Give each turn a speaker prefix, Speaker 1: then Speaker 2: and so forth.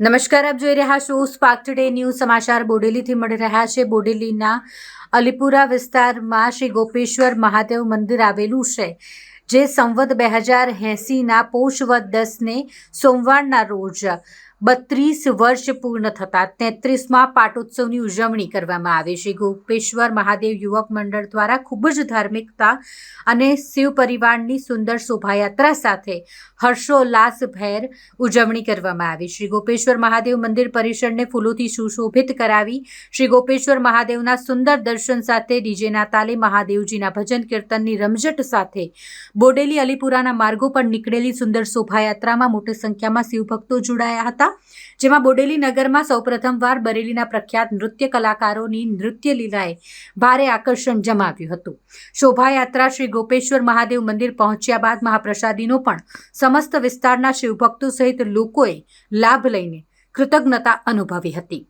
Speaker 1: નમસ્કાર, આપ જોઈ રહ્યા છો સ્પાર્ક ટુડે ન્યૂઝ સમાચાર બોડેલીથી મળી રહ્યા છે। બોડેલીના અલીપુરા વિસ્તારમાં શ્રી ગોપેશ્વર મહાદેવ મંદિર આવેલું છે, જે સંવત 2080ના પોષ વદ 10ને સોમવારના રોજ 32 વર્ષ પૂર્ણ થતા 33મા પાટોત્સવની ઉજવણી કરવામાં આવી। શ્રી ગોપેશ્વર મહાદેવ યુવક મંડળ દ્વારા ખૂબ જ ધાર્મિકતા અને શિવ પરિવારની સુંદર શોભાયાત્રા સાથે હર્ષોલ્લાસભેર ઉજવણી કરવામાં આવી। શ્રી ગોપેશ્વર મહાદેવ મંદિર પરિસરને ફૂલોથી સુશોભિત કરાવી શ્રી ગોપેશ્વર મહાદેવના સુંદર દર્શન સાથે ડીજેના તાલે મહાદેવજીના ભજન કીર્તનની રમઝટ સાથે બોડેલી અલીપુરાના માર્ગો પર નીકળેલી સુંદર શોભાયાત્રામાં મોટી સંખ્યામાં શિવભક્તો જોડાયા હતા, જેમાં બોડેલી નગરમાં સૌપ્રથમવાર બરેલીના પ્રખ્યાત નૃત્ય કલાકારોની નૃત્ય લીલાએ ભારે આકર્ષણ જમાવ્યું હતું। શોભાયાત્રા શ્રી ગોપેશ્વર મહાદેવ મંદિર પહોંચ્યા બાદ મહાપ્રસાદીનો પણ સમસ્ત વિસ્તારના શિવભક્તો સહિત લોકોએ લાભ લઈને કૃતજ્ઞતા અનુભવી હતી।